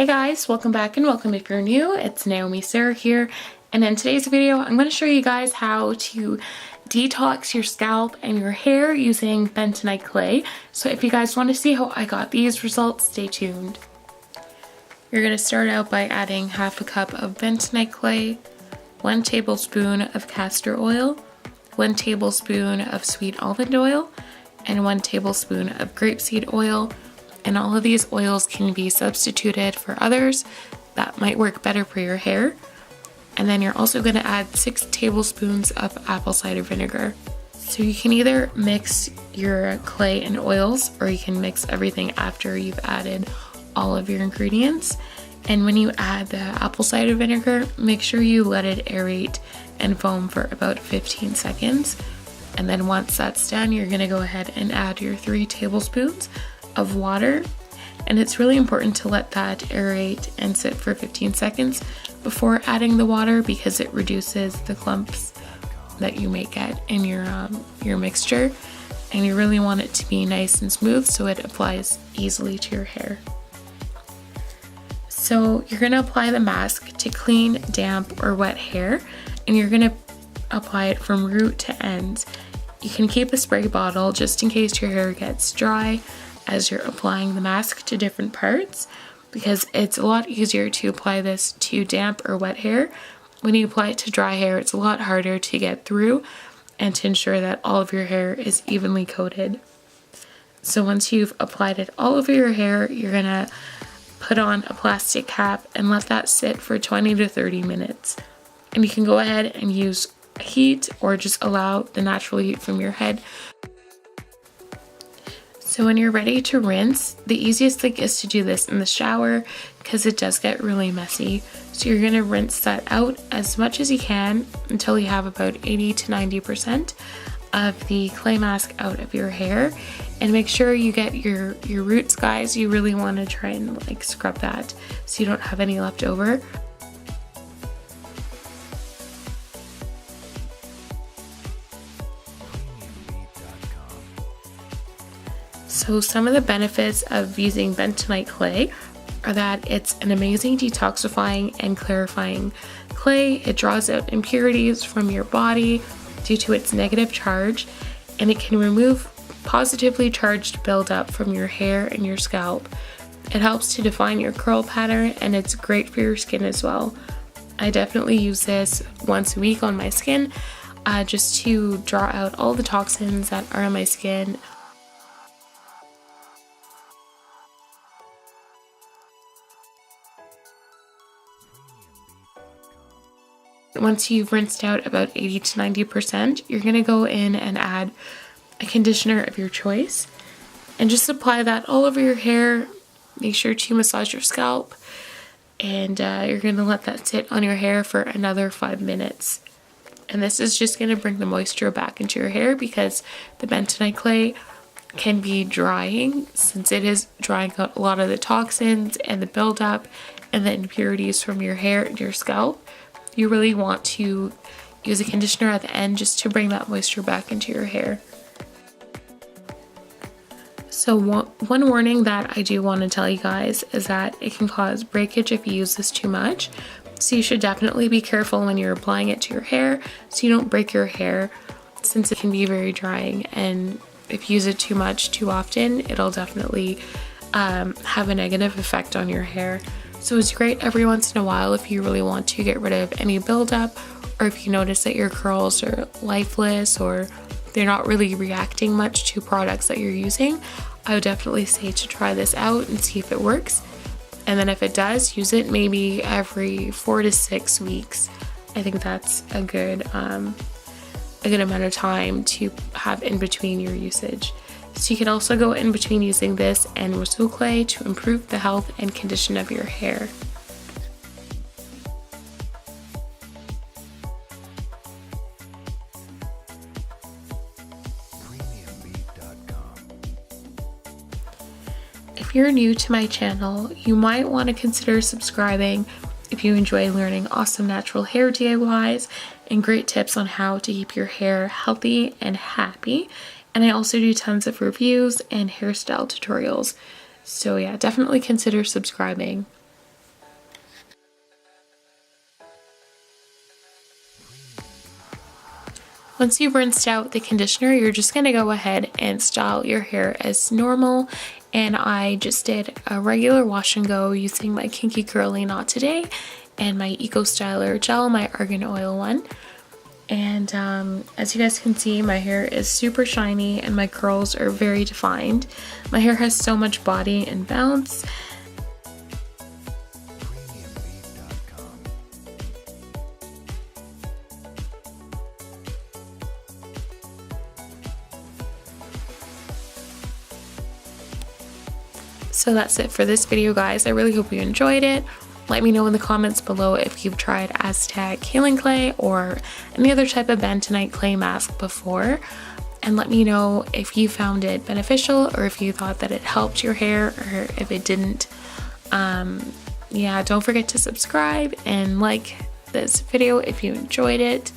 Hey guys, welcome back and welcome if you're new. It's Naomi Sarah here, and in today's video I'm going to show you guys how to detox your scalp and your hair using bentonite clay. So if you guys want to see how I got these results, stay tuned. You're going to start out by adding half a cup of bentonite clay, 1 tablespoon of castor oil, 1 tablespoon of sweet almond oil, and 1 tablespoon of grapeseed oil. And all of these oils can be substituted for others that might work better for your hair. And then you're also going to add 6 tablespoons of apple cider vinegar. So you can either mix your clay and oils, or you can mix everything after you've added all of your ingredients. And when you add the apple cider vinegar, make sure you let it aerate and foam for about 15 seconds. And then once that's done, you're going to go ahead and add your 3 tablespoons of water, and it's really important to let that aerate and sit for 15 seconds before adding the water, because it reduces the clumps that you may get in your mixture, and you really want it to be nice and smooth so it applies easily to your hair. So you're going to apply the mask to clean, damp, or wet hair, and you're going to apply it from root to ends. You can keep a spray bottle just in case your hair gets dry as you're applying the mask to different parts, because it's a lot easier to apply this to damp or wet hair. When you apply it to dry hair, it's a lot harder to get through and to ensure that all of your hair is evenly coated. So once you've applied it all over your hair, you're gonna put on a plastic cap and let that sit for 20 to 30 minutes. And you can go ahead and use heat or just allow the natural heat from your head. So when you're ready to rinse, the easiest thing is to do this in the shower because it does get really messy. So you're going to rinse that out as much as you can until you have about 80 to 90% of the clay mask out of your hair. And make sure you get your roots, guys. You really want to try and scrub that so you don't have any left over. So some of the benefits of using bentonite clay are that it's an amazing detoxifying and clarifying clay. It draws out impurities from your body due to its negative charge, and it can remove positively charged buildup from your hair and your scalp. It helps to define your curl pattern, and it's great for your skin as well. I definitely use this once a week on my skin just to draw out all the toxins that are on my skin. Once you've rinsed out about 80 to 90%, you're going to go in and add a conditioner of your choice and just apply that all over your hair. Make sure to massage your scalp, and you're going to let that sit on your hair for another 5 minutes. And this is just going to bring the moisture back into your hair, because the bentonite clay can be drying, since it is drying out a lot of the toxins and the buildup and the impurities from your hair and your scalp. You really want to use a conditioner at the end just to bring that moisture back into your hair. So one warning that I do want to tell you guys is that it can cause breakage if you use this too much. So you should definitely be careful when you're applying it to your hair so you don't break your hair, since it can be very drying, and if you use it too much too often, it'll definitely have a negative effect on your hair. So it's great every once in a while if you really want to get rid of any buildup, or if you notice that your curls are lifeless or they're not really reacting much to products that you're using. I would definitely say to try this out and see if it works. And then if it does, use it maybe every 4 to 6 weeks. I think that's a good amount of time to have in between your usage. So you can also go in between using this and roseau clay to improve the health and condition of your hair. If you're new to my channel, you might want to consider subscribing if you enjoy learning awesome natural hair DIYs and great tips on how to keep your hair healthy and happy. And I also do tons of reviews and hairstyle tutorials. So yeah, definitely consider subscribing. Once you've rinsed out the conditioner, you're just going to go ahead and style your hair as normal. And I just did a regular wash and go using my Kinky Curly Knot today and my Eco Styler gel, my argan oil one. And as you guys can see, my hair is super shiny and my curls are very defined. My hair has so much body and bounce. So that's it for this video, guys. I really hope you enjoyed it. Let me know in the comments below if you've tried Aztec healing clay or any other type of bentonite clay mask before. And let me know if you found it beneficial or if you thought that it helped your hair or if it didn't. Yeah, don't forget to subscribe and like this video if you enjoyed it.